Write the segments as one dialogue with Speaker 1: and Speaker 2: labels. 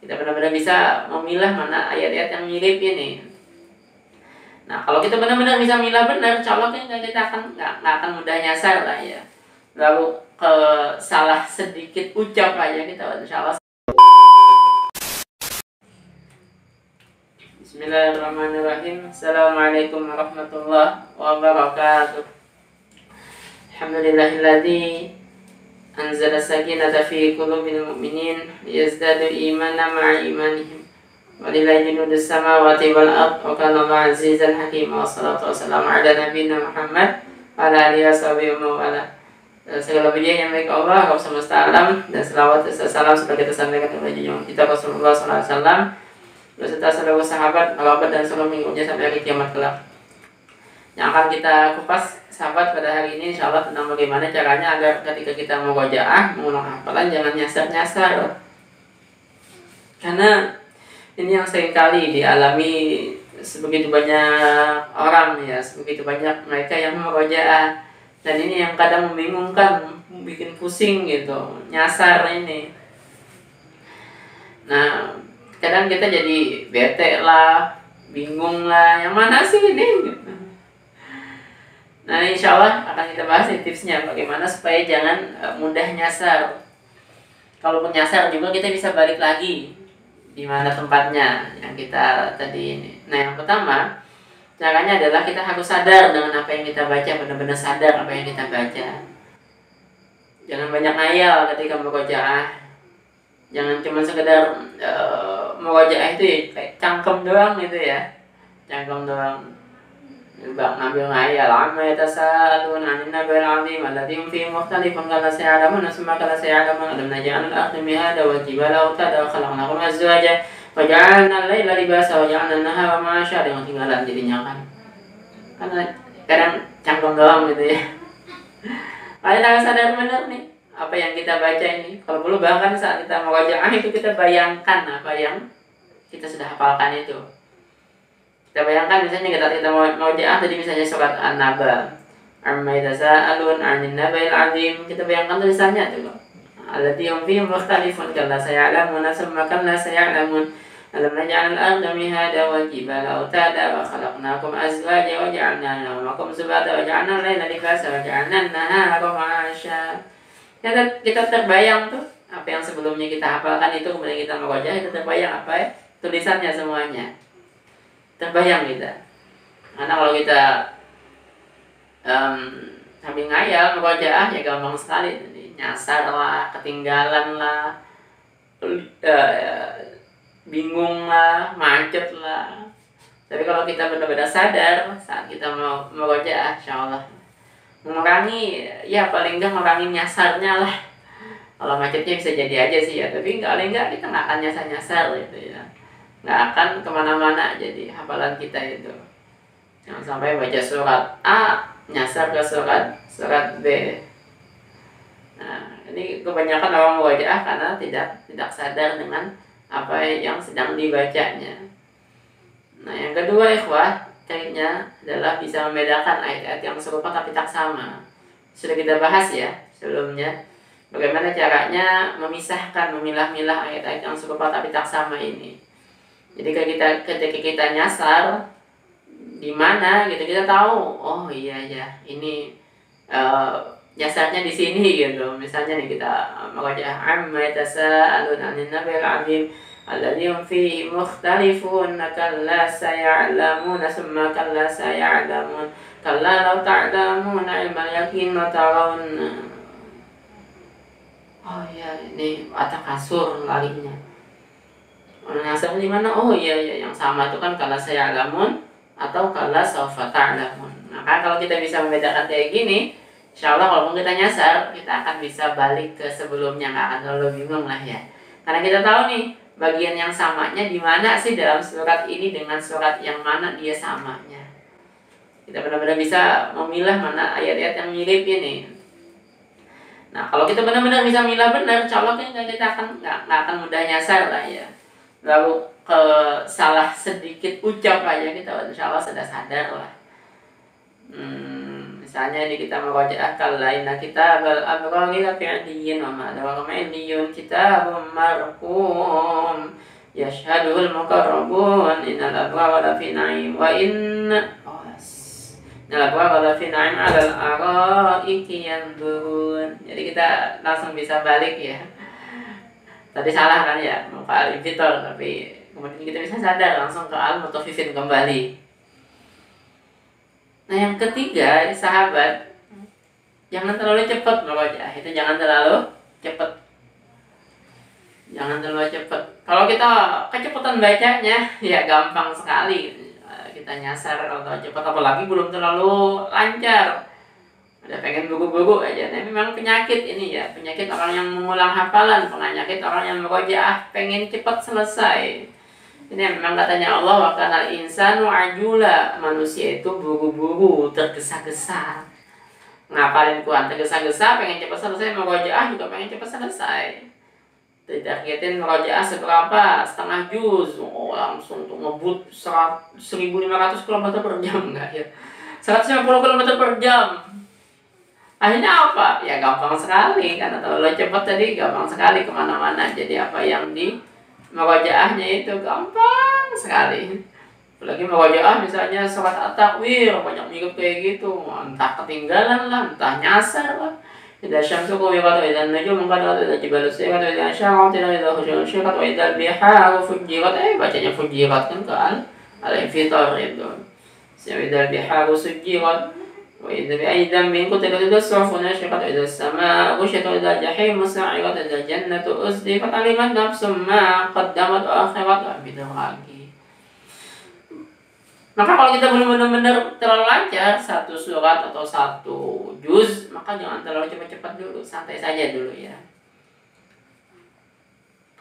Speaker 1: Kita benar-benar bisa memilah mana ayat-ayat yang mirip ini. Nah, kalau kita benar-benar bisa milah benar, insya Allah kita akan nggak akan mudah nyasar lah ya. Lalu ke salah sedikit ucap aja kita insya Allah. Bismillahirrahmanirrahim. Assalamualaikum warahmatullahi wabarakatuh. Alhamdulillahilladzi anzala sakinata fi qulubil mu'minin liyazdadu imanan ma'a imanihim. Walillahi junudus samawati wal ard wa kana Allahu azizan hakim. Wassalatu wassalamu ala nabiyina Muhammad wa ala alihi washabihi wa ala. Segala puji yang milik Allah, Rabb semesta alam, dan selawat dan salam sudah kita sampaikan kepada junjungan kita Rasulullah sallallahu alaihi wasallam beserta seluruh sahabat, kerabat dan seluruh pengikutnya sampai hari kiamat kelak. Yang akan kita kupas sahabat pada hari ini insyaallah tentang bagaimana caranya agar ketika kita murojaah mengulang hafalan jangan nyasar-nyasar. Karena ini yang seringkali dialami sebegitu banyak orang ya, sebegitu banyak mereka yang murojaah, dan ini yang kadang membingungkan, bikin pusing gitu, nyasar ini. Nah, kadang kita jadi bete lah, bingung lah, yang mana sih ini? Gitu. Nah, insya Allah akan kita bahas nih tipsnya bagaimana supaya jangan mudah nyasar. Kalaupun nyasar juga kita bisa balik lagi di mana tempatnya yang kita tadi ini. Nah, yang pertama caranya adalah kita harus sadar dengan apa yang kita baca, benar-benar sadar apa yang kita baca. Jangan banyak ngayal ketika murojaah. Jangan cuma sekedar murojaah itu ya, kayak cangkem doang gitu ya, cangkem doang. Bang ngambil ngayal, amma yatasaalun 'anil nabiyil 'azim alladzi hum fihi mukhtalifun kalla saya'lamun summa kalla saya'lamun alam naj'al al-ardha mihada wal jibala awtada wa khalaqnakum azwaja wa ja'alna al-laila libasa wa ja'alna an-nahara ma'asha. Dengan tinggalan jadinya kan. Karena kadang cangkem doang gitu ya. Kalian harus sadar benar nih apa yang kita baca ini. Kalau dulu bahkan saat kita murojaah itu kita bayangkan apa yang kita sudah hafalkan itu. Kita bayangkan misalnya kita mau ja'ah tadi misalnya surat An-Naba, amma yatasaalun 'anil naba'il 'azim, kita bayangkan tulisannya tuh. Allati hum fihi mukhtalifun kalla saya'lamun summa kalla saya'lamun alam naj'al al-ardha mihada wal jibala awtada wa khalaqnakum azwaja wa ja'alna nawmakum subata wa ja'alna al-laila libasa wa ja'alna an-nahara ma'asha. Kita terbayang tuh apa yang sebelumnya kita hafalkan itu, kemudian kita murojaah itu terbayang apa ya tulisannya semuanya. Terbayang kita. Karena kalau kita sambil ngayal murojaah ya gampang sekali, nyasar lah, ketinggalan lah, bingung lah, macet lah. Tapi kalau kita benar-benar sadar saat kita mau murojaah, insyaallah mengurangi, ya paling enggak mengurangi nyasarnya lah. Kalau macetnya bisa jadi aja sih ya, tapi paling enggak kita nggak akan nyasar-nyasar gitu ya. Nggak akan kemana-mana jadi hafalan kita itu. Jangan sampai baca surat A nyasar ke surat B. Nah, ini kebanyakan orang murojaah karena tidak sadar dengan apa yang sedang dibacanya. Nah, yang kedua ikhwah, caranya adalah bisa membedakan ayat-ayat yang serupa tapi tak sama. Sudah kita bahas ya sebelumnya, bagaimana caranya memisahkan, memilah-milah ayat-ayat yang serupa tapi tak sama ini. Jadi ketika kita nyasar di mana gitu, kita tahu, oh iya ya ini nyasarnya di sini gitu. Misalnya nih kita murojaah amma yatasaalun 'anil nabiyil 'azim alladzi hum fihi mukhtalifun kalla saya'lamun summa kalla saya'lamun kalla law ta'lamuna 'ilmal yaqin la tarawunna. Oh iya, ini atak kasur larinya. Nyasar di mana? Oh iya yang sama itu kan kalla saya'lamun atau kalla sawfa ta'lamun. Maka kalau kita bisa membedakan kayak gini, insyaallah walaupun kita nyasar, kita akan bisa balik ke sebelumnya, nggak akan terlalu bingung lah ya. Karena kita tahu nih bagian yang samanya di mana sih dalam surat ini dengan surat yang mana dia samanya. Kita benar-benar bisa memilah mana ayat-ayat yang mirip ini. Nah, kalau kita benar-benar bisa milah benar, insyaallah kita akan nggak akan mudah nyasar lah ya. Lalu ke salah sedikit ucap aja kita insyaallah sudah sadar lah. Misalnya ini kita murojaah kalaina kitabal abrari lafi 'iliyyin wa ma adraka ma 'illiyyun kitabun marqum yashhaduhul muqarrabun innal abrara lafi na'im wa innal abrara lafi na'im 'alal araiki yanzurun. Jadi kita langsung bisa balik ya. Tadi salah kan ya, mau ke al-infitor, tapi kemudian kita bisa sadar langsung ke al-mutaffifin kembali. Nah yang ketiga, sahabat, jangan terlalu cepat merojah. Itu jangan terlalu cepat. Jangan terlalu cepat. Kalau kita kecepatan bacanya, ya gampang sekali kita nyasar kalau terlalu cepat. Apalagi belum terlalu lancar. Ada pengen buru-buru aja. Nah memang penyakit ini ya, penyakit orang yang mengulang hafalan, penyakit orang yang merojah, pengen cepat selesai. Ini memang katanya Allah, wa kanal insanu ajula, manusia itu buru-buru, tergesa-gesa. Ngapalin Quran tergesa-gesa, pengen cepat selesai, merojah juga pengen cepat selesai. Ditargetin merojah seberapa, setengah juz, langsung tuh ngebut 1500 km per jam, enggak ya, 150 km per jam. Akhirnya apa? Ya gampang sekali, karena terlalu cepat tadi gampang sekali kemana-mana. Jadi apa yang di merojahnya itu gampang sekali. Apalagi merojah misalnya surat at-takwir, banyak mirip kayak gitu, entah ketinggalan lah, entah nyasar lah. Idza syamsu kuwirat wa idza an-nujumu qadarat wa idza jibalu suyirat wa idza syaqat wa idza husyirat wa idza al-biharu fujirat. Bacanya fujirat kan ke al-infitar itu. Wa idza al-biharu sujirat wa idza bi ayyi dhanbin qutilat idza as-suhufu nushirat wa idza as-samaa'u kushirat wa idza al-jahimu su'irat wa idza al-jannatu uzlifat alimat nafsum ma qaddamat wa akhirat wa bidah lagi. Maka kalau kita belum benar-benar terlalu lancar satu surat atau satu juz, maka jangan terlalu cepat-cepat dulu, santai saja dulu ya.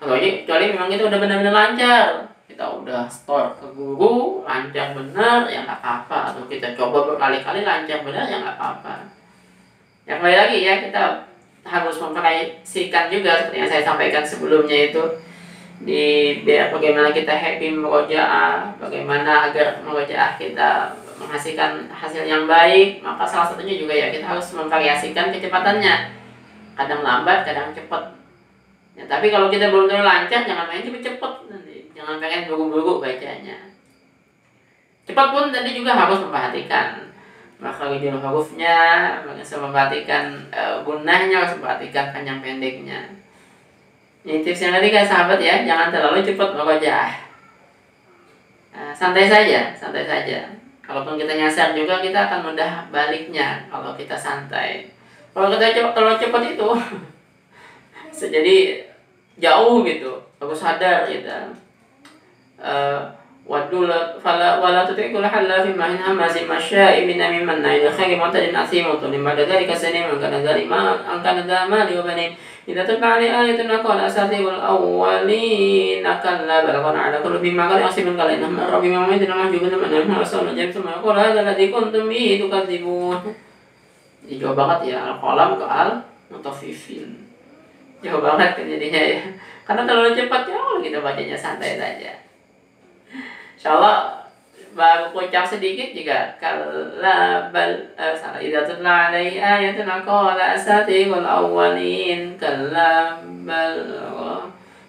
Speaker 1: Kecuali memang kita udah benar-benar lancar, kita udah store ke guru, lancar benar, ya nggak apa-apa. Atau kita coba berkali-kali lancar benar, ya nggak apa-apa. Ya kembali lagi ya, kita harus memperhatikan juga seperti yang saya sampaikan sebelumnya itu. Biar bagaimana kita happy meroja'ah, bagaimana agar meroja'ah kita menghasilkan hasil yang baik, maka salah satunya juga ya kita harus memvariasikan kecepatannya, kadang lambat, kadang cepat ya. Tapi kalau kita belum terlalu lancar, jangan main cepet-cepet nanti, jangan pengen buru-buru bacanya. Cepat pun tadi juga harus memperhatikan makharijul hurufnya, harus memperhatikan gunnahnya, harus memperhatikan panjang pendeknya. Ini tips yang ketiga sahabat ya, jangan terlalu cepat merojah. Santai saja, santai saja. Kalaupun kita nyasar juga, kita akan mudah baliknya kalau kita santai. Kalau kita terlalu cepat itu bisa jadi jauh gitu, harus sadar kita. Wala tuti'kul halafi mahin hamazim masya'im binamim manna'in khairi mu'tadin asim utulim ba'da dhalika sanim angkana dhamali wa banin idza tutla 'alaihi ayatuna qala asatirul awwalin kalla balagha 'ala qulubi ma qala yasimun qala inna rabbi ma yadina mahjubun man yamna rasulun jam suma qala hadza alladhi kuntum bihi tukadzibun. Jadi jauh banget ya al-qalam ke al-mutaffifin, jauh banget kan jadinya ya, karena terlalu cepat jauh kita bacanya, santai saja. Insyaallah baru kocak sedikit juga. Kalla bal salah idza tutla 'alaihi ayatuna qala asatirul awwalin. Kalla bal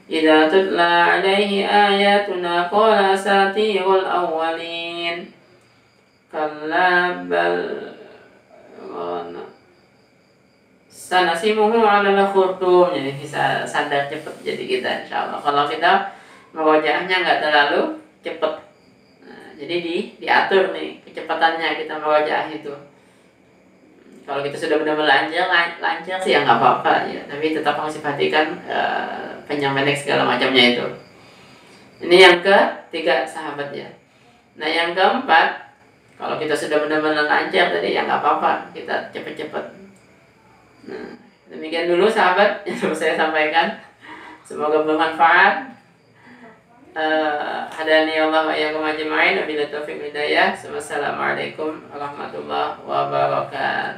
Speaker 1: idza tutla 'alaihi ayatuna qala asatirul awwalin. Kalla bal sanasimuhu 'alal khurtum. Jadi bisa sadar cepat jadi kita insyaallah. Kalau kita merojahnya nggak terlalu cepat. Jadi diatur nih kecepatannya kita merojah itu. Kalau kita sudah benar-benar lancar sih ya nggak apa-apa ya, tapi tetap harus diperhatikan panjang pendek segala macamnya itu. Ini yang ketiga sahabat ya. Nah yang keempat, kalau kita sudah benar-benar lancar tadi ya nggak apa-apa, kita cepet-cepet. Nah demikian dulu sahabat yang harus saya sampaikan. Semoga bermanfaat. Hadani Allah wa iyyakum ajma'in. Wabillahi taufiq wal hidayah. Wassalamualaikum warahmatullahi wabarakatuh.